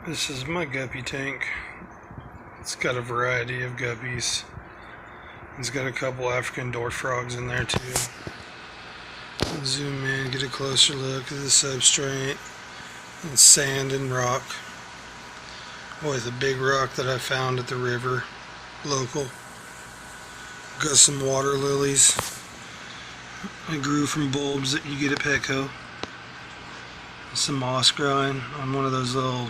This is my guppy tank. It's got a variety of guppies. It's got a couple African dwarf frogs in there too. Zoom in, get a closer look at the substrate. It's sand and rock with a big rock that I found at the river, local. Got some water lilies. I grew from bulbs that you get at Petco. Some moss growing on one of those little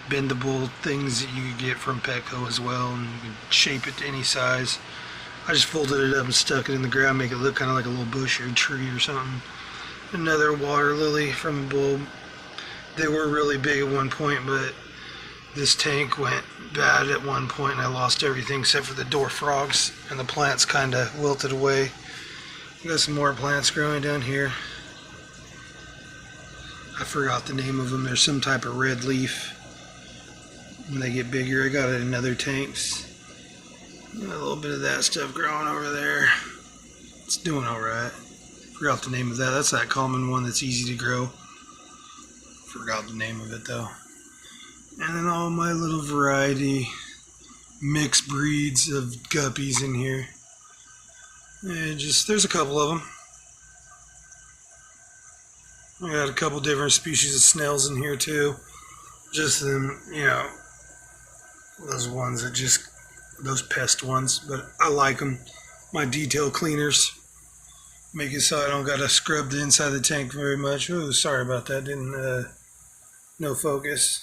bendable things that you could get from Petco as well, and you can shape it to any size. I just folded it up and stuck it in the ground, make it look kind of like a little bush or a tree or something. Another water lily from a bulb. They were really big at one point, but this tank went bad at one point and I lost everything except for the dwarf frogs, and the plants kind of wilted away. Got some more plants growing down here. I forgot the name of them. There's some type of red leaf. When they get bigger, I got it in other tanks. Got a little bit of that stuff growing over there. It's doing alright. Forgot the name of that. That's that common one that's easy to grow. Forgot the name of it though. And then all my little variety mixed breeds of guppies in here. And there's a couple of them. I got a couple different species of snails in here too. Just them, those ones that those pest ones, but I like them. My detail cleaners make it so I don't gotta scrub the inside of the tank very much. Oh, sorry about that, no focus.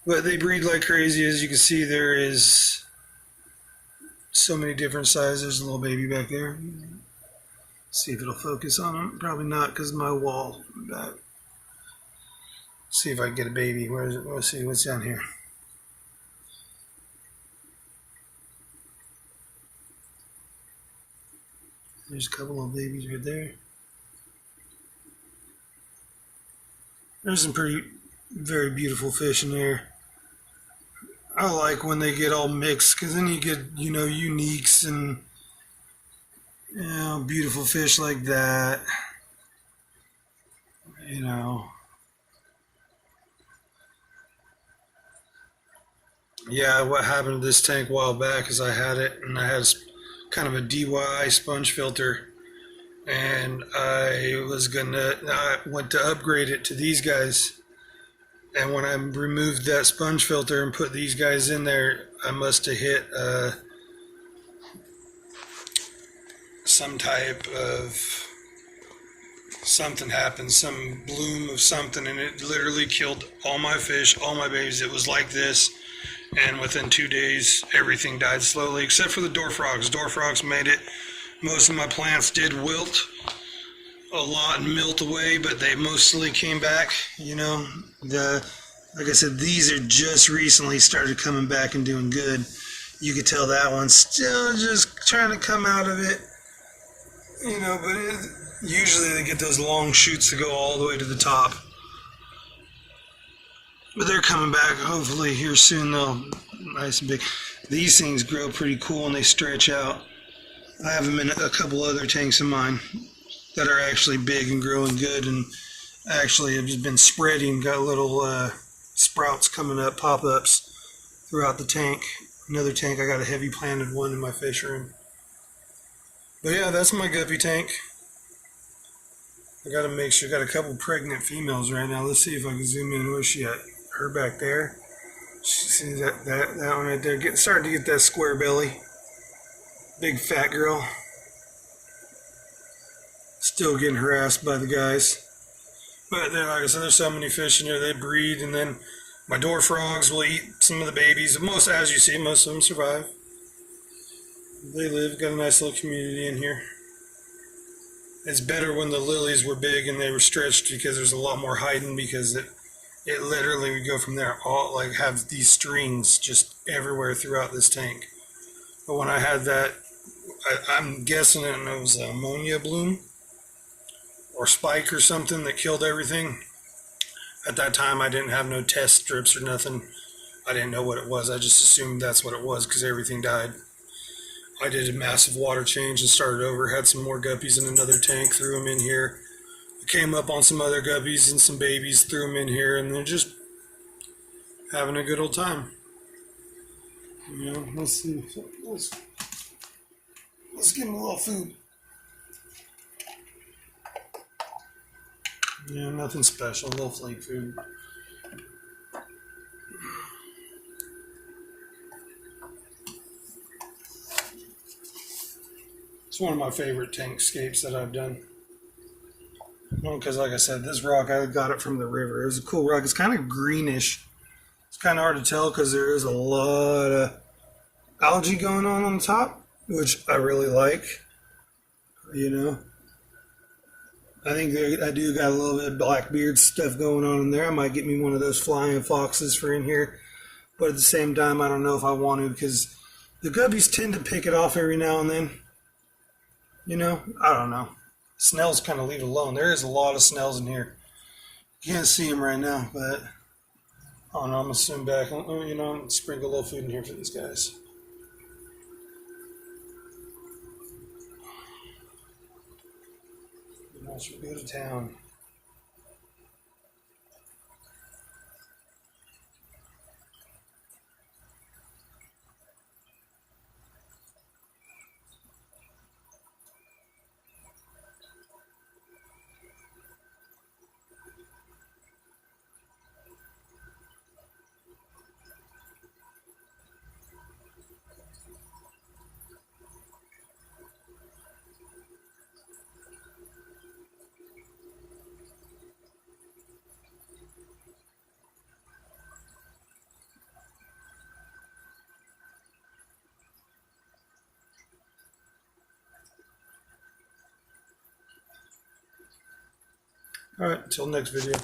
But they breed like crazy. As you can see, there is so many different sizes. There's a little baby back there. See if it'll focus on him. Probably not because of my wall back. See if I can get a baby. Where is it? Let's see what's down here. There's a couple of babies right there. There's some very beautiful fish in there. I like when they get all mixed because then you get, uniques and beautiful fish like that. Yeah, what happened to this tank a while back is I had it and I had kind of a DIY sponge filter, and I went to upgrade it to these guys, and when I removed that sponge filter and put these guys in there, I must have hit some type of something happened, some bloom of something, and it literally killed all my fish, all my babies. It was like this, and within 2 days everything died slowly except for the dwarf frogs. Dwarf frogs made it. Most of my plants did wilt a lot and melt away, but they mostly came back. Like I said, these are just recently started coming back and doing good. You could tell that one's still just trying to come out of it, but usually they get those long shoots to go all the way to the top. But they're coming back hopefully here soon. They'll nice and big. These things grow pretty cool and they stretch out. I have them in a couple other tanks of mine that are actually big and growing good, and actually have just been spreading. Got little sprouts coming up, pop-ups throughout the tank. Another tank, I got a heavy planted one in my fish room. But yeah, that's my guppy tank. I gotta make sure. Got a couple pregnant females right now. Let's see if I can zoom in. Where's she at? Her back there. See that one right there? Starting to get that square belly. Big fat girl. Still getting harassed by the guys. But then, like I said, there's so many fish in there. They breed, and then my dwarf frogs will eat some of the babies. As you see, most of them survive. They live. Got a nice little community in here. It's better when the lilies were big and they were stretched because there's a lot more hiding, because it literally would go from there, all like have these strings just everywhere throughout this tank. But when I had that, I'm guessing it was ammonia bloom or spike or something that killed everything. At that time I didn't have no test strips or nothing. I didn't know what it was. I just assumed that's what it was because everything died. I did a massive water change and started over. Had some more guppies in another tank, threw them in here. I came up on some other guppies and some babies, threw them in here, and then just having a good old time. Let's see. Let's give him a little food. Yeah, nothing special. A little flake food. It's one of my favorite tankscapes that I've done. Well, because like I said, this rock, I got it from the river. It was a cool rock. It's kind of greenish. It's kind of hard to tell because there is a lot of algae going on the top, which I really like. I think I do got a little bit of blackbeard stuff going on in there. I might get me one of those flying foxes for in here. But at the same time, I don't know if I want to because the guppies tend to pick it off every now and then. I don't know. Snails kind of leave it alone. There is a lot of snails in here. You can't see them right now, but I don't know. I'm going to swim back. I'm going to sprinkle a little food in here for these guys. I should go to town. All right, until next video.